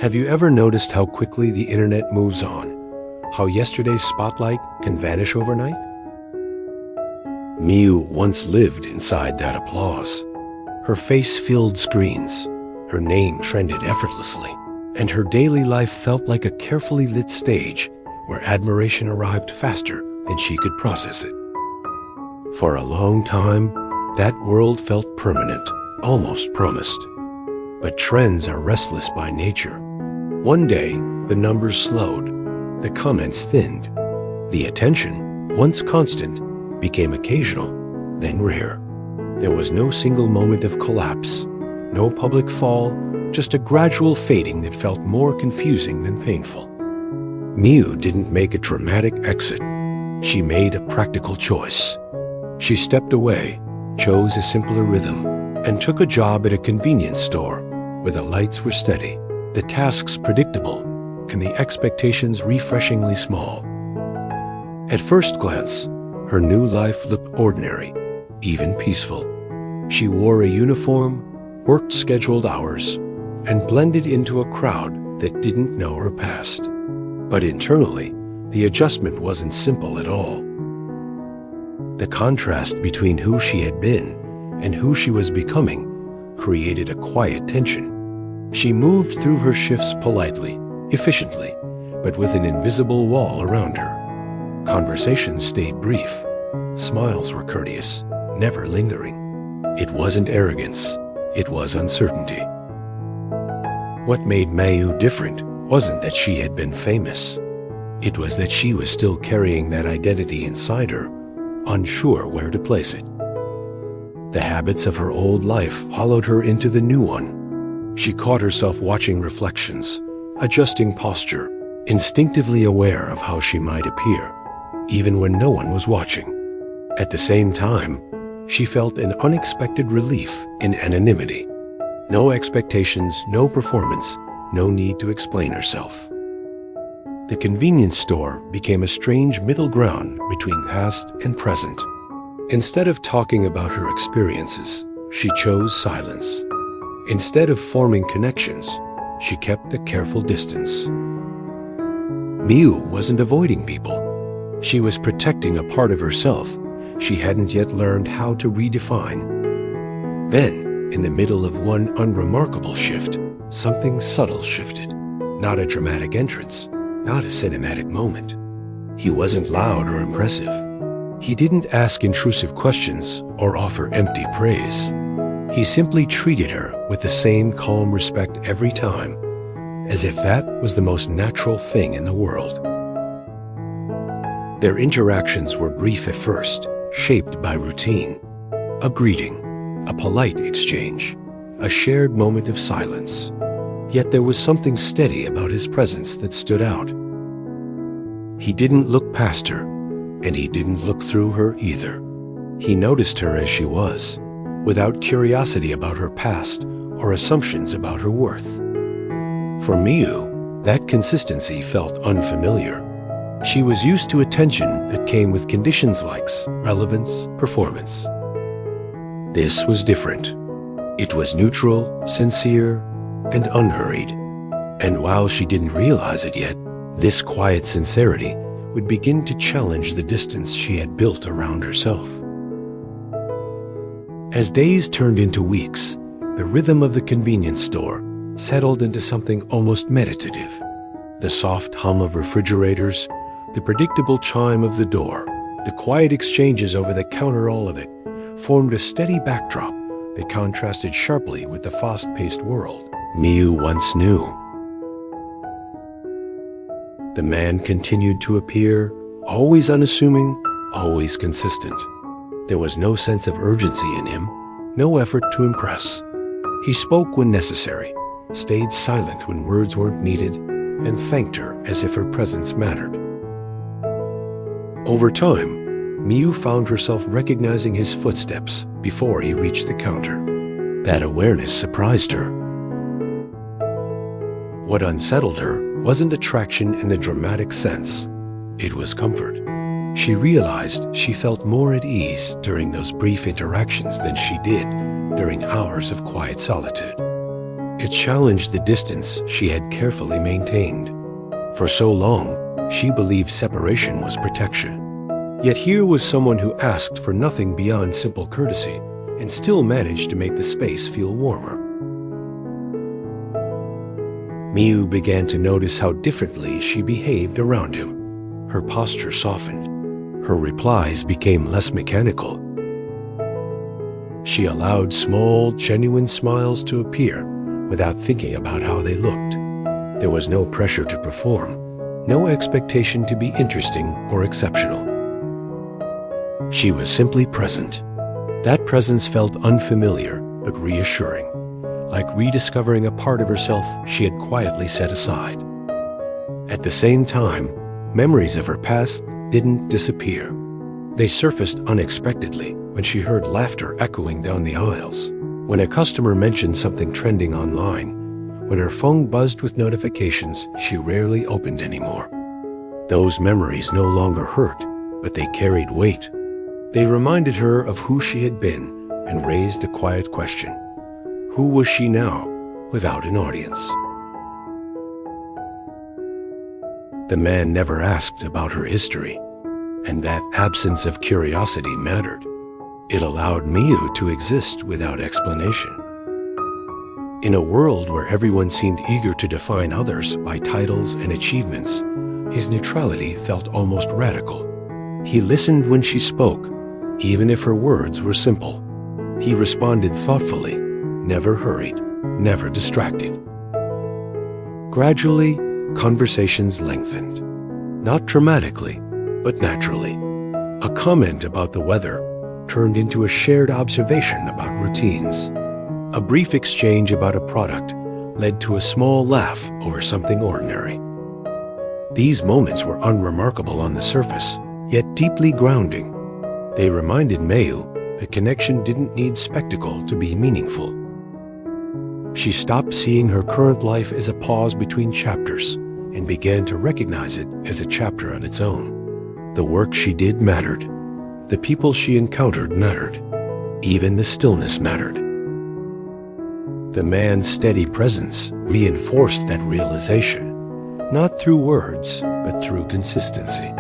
Have you ever noticed how quickly the internet moves on? How yesterday's spotlight can vanish overnight? Miu once lived inside that applause. Her face filled screens, her name trended effortlessly, and her daily life felt like a carefully lit stage where admiration arrived faster than she could process it. For a long time, that world felt permanent, almost promised. But trends are restless by nature. One day, the numbers slowed, the comments thinned. The attention, once constant, became occasional, then rare. There was no single moment of collapse, no public fall, just a gradual fading that felt more confusing than painful. Miu didn't make a dramatic exit. She made a practical choice. She stepped away, chose a simpler rhythm, and took a job at a convenience store where the lights were steady, the tasks predictable, and the expectations refreshingly small. At first glance, her new life looked ordinary, even peaceful. She wore a uniform, worked scheduled hours, and blended into a crowd that didn't know her past. But internally, the adjustment wasn't simple at all. The contrast between who she had been and who she was becoming created a quiet tension. She moved through her shifts politely, efficiently, but with an invisible wall around her. Conversations stayed brief. Smiles were courteous, never lingering. It wasn't arrogance, it was uncertainty. What made Miu different wasn't that she had been famous. It was that she was still carrying that identity inside her, unsure where to place it. The habits of her old life followed her into the new one. She caught herself watching reflections, adjusting posture, instinctively aware of how she might appear, even when no one was watching. At the same time, she felt an unexpected relief in anonymity. No expectations, no performance, no need to explain herself. The convenience store became a strange middle ground between past and present. Instead of talking about her experiences, she chose silence. Instead of forming connections, she kept a careful distance. Miu wasn't avoiding people. She was protecting a part of herself she hadn't yet learned how to redefine. Then, in the middle of one unremarkable shift, something subtle shifted. Not a dramatic entrance, not a cinematic moment. He wasn't loud or impressive. He didn't ask intrusive questions or offer empty praise. He simply treated her with the same calm respect every time, as if that was the most natural thing in the world. Their interactions were brief at first, shaped by routine. A greeting, a polite exchange, a shared moment of silence. Yet there was something steady about his presence that stood out. He didn't look past her, and he didn't look through her either. He noticed her as she was, without curiosity about her past or assumptions about her worth. For Miu, that consistency felt unfamiliar. She was used to attention that came with conditions like relevance, performance. This was different. It was neutral, sincere, and unhurried. And while she didn't realize it yet, this quiet sincerity would begin to challenge the distance she had built around herself. As days turned into weeks, the rhythm of the convenience store settled into something almost meditative. The soft hum of refrigerators, the predictable chime of the door, the quiet exchanges over the counter, all of it formed a steady backdrop that contrasted sharply with the fast-paced world Miu once knew. The man continued to appear, always unassuming, always consistent. There was no sense of urgency in him, no effort to impress. He spoke when necessary, stayed silent when words weren't needed, and thanked her as if her presence mattered. Over time, Miu found herself recognizing his footsteps before he reached the counter. That awareness surprised her. What unsettled her wasn't attraction in the dramatic sense. It was comfort. She realized she felt more at ease during those brief interactions than she did during hours of quiet solitude. It challenged the distance she had carefully maintained. For so long, she believed separation was protection. Yet here was someone who asked for nothing beyond simple courtesy and still managed to make the space feel warmer. Miu began to notice how differently she behaved around him. Her posture softened. Her replies became less mechanical. She allowed small, genuine smiles to appear without thinking about how they looked. There was no pressure to perform, no expectation to be interesting or exceptional. She was simply present. That presence felt unfamiliar but reassuring, like rediscovering a part of herself she had quietly set aside. At the same time, memories of her past didn't disappear. They surfaced unexpectedly when she heard laughter echoing down the aisles, when a customer mentioned something trending online, when her phone buzzed with notifications she rarely opened anymore. Those memories no longer hurt, but they carried weight. They reminded her of who she had been and raised a quiet question. Who was she now, without an audience? The man never asked about her history, and that absence of curiosity mattered. It allowed Miu to exist without explanation. In a world where everyone seemed eager to define others by titles and achievements, his neutrality felt almost radical. He listened when she spoke, even if her words were simple. He responded thoughtfully, never hurried, never distracted. Gradually, conversations lengthened. Not dramatically, but naturally. A comment about the weather turned into a shared observation about routines. A brief exchange about a product led to a small laugh over something ordinary. These moments were unremarkable on the surface, yet deeply grounding. They reminded Miu that connection didn't need spectacle to be meaningful. She stopped seeing her current life as a pause between chapters and began to recognize it as a chapter on its own. The work she did mattered. The people she encountered mattered. Even the stillness mattered. The man's steady presence reinforced that realization, not through words, but through consistency.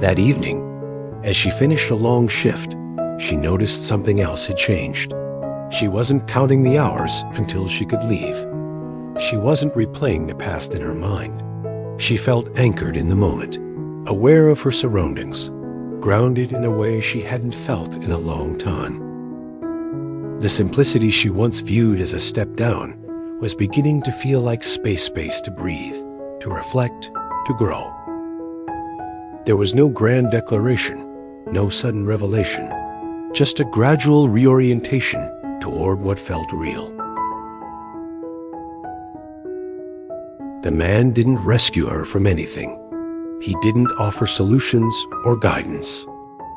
That evening, as she finished a long shift, she noticed something else had changed. She wasn't counting the hours until she could leave. She wasn't replaying the past in her mind. She felt anchored in the moment, aware of her surroundings, grounded in a way she hadn't felt in a long time. The simplicity she once viewed as a step down was beginning to feel like space to breathe, to reflect, to grow. There was no grand declaration, no sudden revelation, just a gradual reorientation toward what felt real. The man didn't rescue her from anything. He didn't offer solutions or guidance.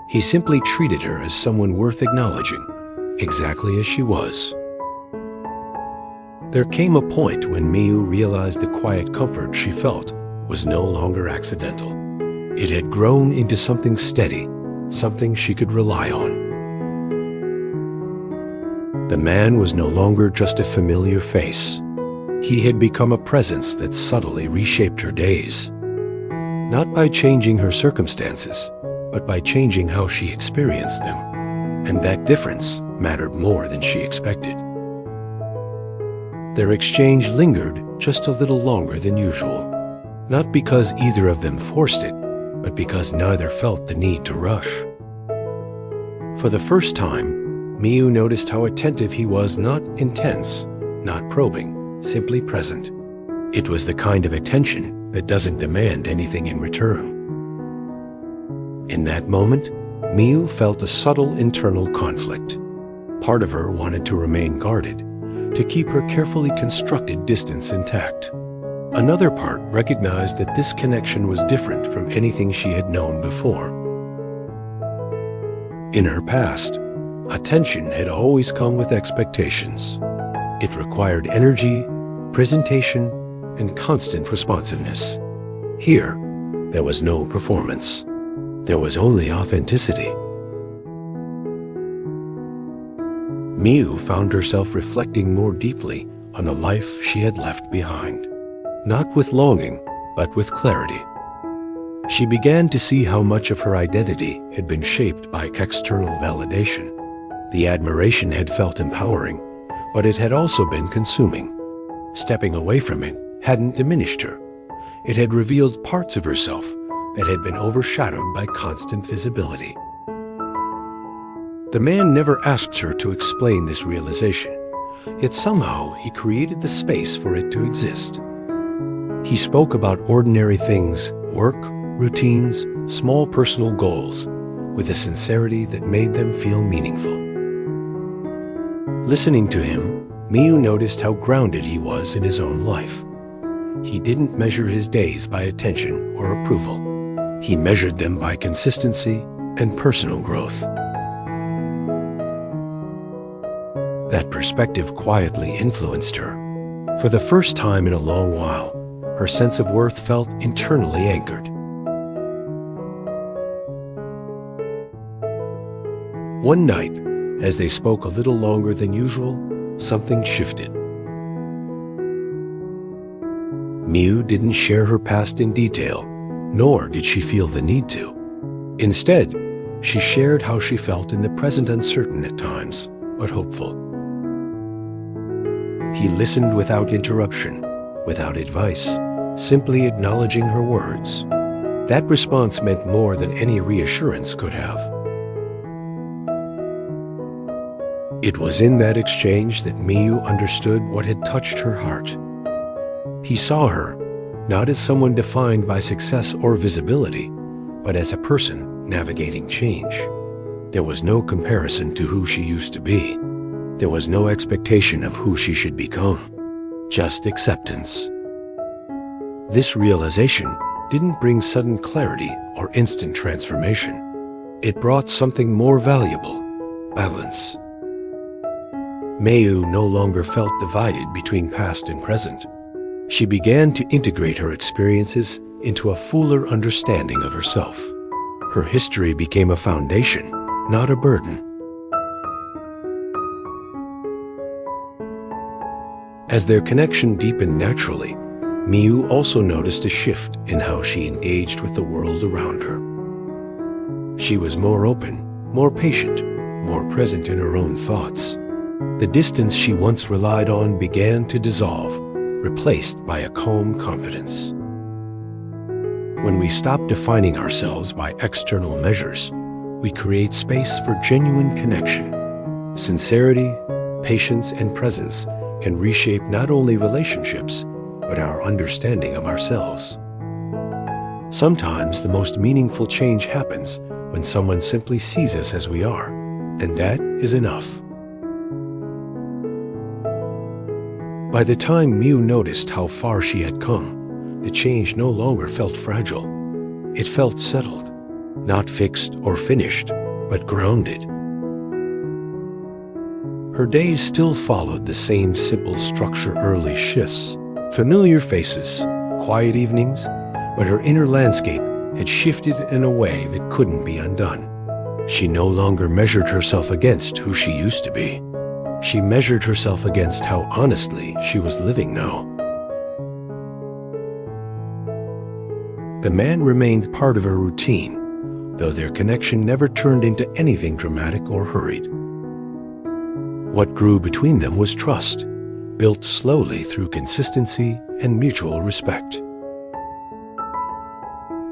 He simply treated her as someone worth acknowledging, exactly as she was. There came a point when Miu realized the quiet comfort she felt was no longer accidental. It had grown into something steady, something she could rely on. The man was no longer just a familiar face. He had become a presence that subtly reshaped her days. Not by changing her circumstances, but by changing how she experienced them. And that difference mattered more than she expected. Their exchange lingered just a little longer than usual, not because either of them forced it, but because neither felt the need to rush. For the first time, Miu noticed how attentive he was, not intense, not probing, simply present. It was the kind of attention that doesn't demand anything in return. In that moment, Miu felt a subtle internal conflict. Part of her wanted to remain guarded, to keep her carefully constructed distance intact. Another part recognized that this connection was different from anything she had known before. In her past, attention had always come with expectations. It required energy, presentation, and constant responsiveness. Here, there was no performance. There was only authenticity. Miu found herself reflecting more deeply on the life she had left behind, not with longing, but with clarity. She began to see how much of her identity had been shaped by external validation. The admiration had felt empowering, but it had also been consuming. Stepping away from it hadn't diminished her. It had revealed parts of herself that had been overshadowed by constant visibility. The man never asked her to explain this realization, yet somehow he created the space for it to exist. He spoke about ordinary things, work, routines, small personal goals, with a sincerity that made them feel meaningful. Listening to him, Miu noticed how grounded he was in his own life. He didn't measure his days by attention or approval. He measured them by consistency and personal growth. That perspective quietly influenced her. For the first time in a long while, her sense of worth felt internally anchored. One night, as they spoke a little longer than usual, something shifted. Miu didn't share her past in detail, nor did she feel the need to. Instead, she shared how she felt in the present, uncertain at times, but hopeful. He listened without interruption, without advice, simply acknowledging her words. That response meant more than any reassurance could have. It was in that exchange that Miu understood what had touched her heart. He saw her, not as someone defined by success or visibility, but as a person navigating change. There was no comparison to who she used to be. There was no expectation of who she should become, just acceptance. This realization didn't bring sudden clarity or instant transformation. It brought something more valuable: balance. Miu no longer felt divided between past and present. She began to integrate her experiences into a fuller understanding of herself. Her history became a foundation, not a burden. As their connection deepened naturally, Miu also noticed a shift in how she engaged with the world around her. She was more open, more patient, more present in her own thoughts. The distance she once relied on began to dissolve, replaced by a calm confidence. When we stop defining ourselves by external measures, we create space for genuine connection. Sincerity, patience, and presence can reshape not only relationships, but our understanding of ourselves. Sometimes the most meaningful change happens when someone simply sees us as we are, and that is enough. By the time Miu noticed how far she had come, the change no longer felt fragile. It felt settled, not fixed or finished, but grounded. Her days still followed the same simple structure: early shifts, familiar faces, quiet evenings, but her inner landscape had shifted in a way that couldn't be undone. She no longer measured herself against who she used to be. She measured herself against how honestly she was living now. The man remained part of her routine, though their connection never turned into anything dramatic or hurried. What grew between them was trust, built slowly through consistency and mutual respect.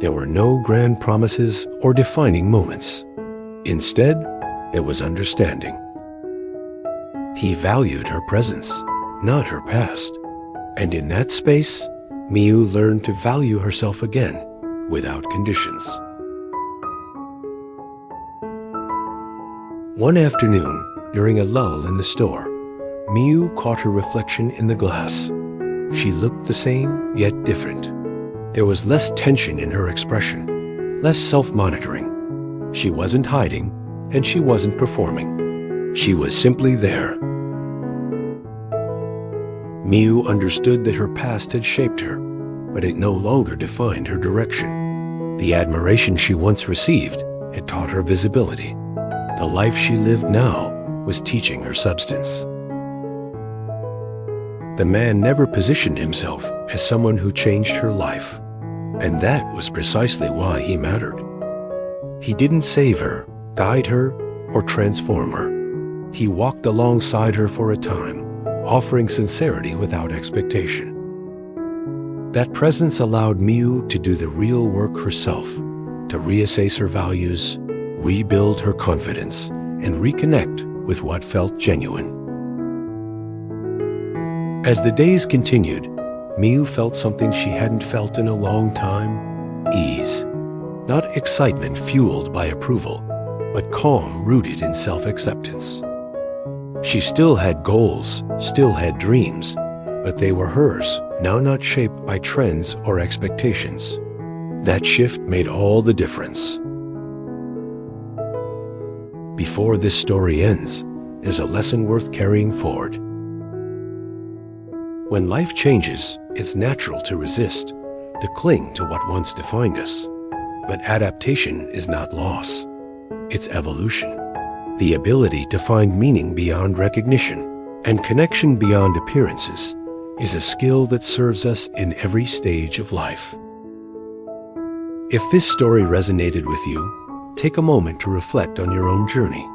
There were no grand promises or defining moments. Instead, there was understanding. He valued her presence, not her past. And in that space, Miu learned to value herself again, without conditions. One afternoon, during a lull in the store, Miu caught her reflection in the glass. She looked the same, yet different. There was less tension in her expression, less self-monitoring. She wasn't hiding, and she wasn't performing. She was simply there. Miu understood that her past had shaped her, but it no longer defined her direction. The admiration she once received had taught her visibility. The life she lived now was teaching her substance. The man never positioned himself as someone who changed her life, and that was precisely why he mattered. He didn't save her, guide her, or transform her. He walked alongside her for a time, offering sincerity without expectation. That presence allowed Miu to do the real work herself, to reassess her values, rebuild her confidence, and reconnect with what felt genuine. As the days continued, Miu felt something she hadn't felt in a long time: ease. Not excitement fueled by approval, but calm rooted in self-acceptance. She still had goals, still had dreams, but they were hers, now not shaped by trends or expectations. That shift made all the difference. Before this story ends, there's a lesson worth carrying forward. When life changes, it's natural to resist, to cling to what once defined us. But adaptation is not loss. It's evolution. The ability to find meaning beyond recognition and connection beyond appearances is a skill that serves us in every stage of life. If this story resonated with you, take a moment to reflect on your own journey.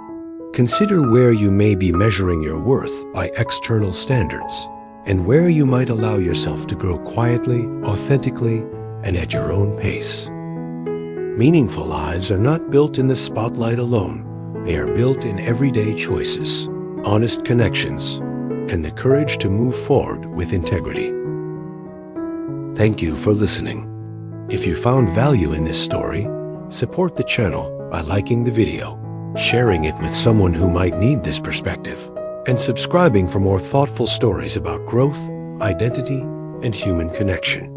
Consider where you may be measuring your worth by external standards, and where you might allow yourself to grow quietly, authentically, and at your own pace. Meaningful lives are not built in the spotlight alone. They are built in everyday choices, honest connections, and the courage to move forward with integrity. Thank you for listening. If you found value in this story, support the channel by liking the video, sharing it with someone who might need this perspective, and subscribing for more thoughtful stories about growth, identity, and human connection.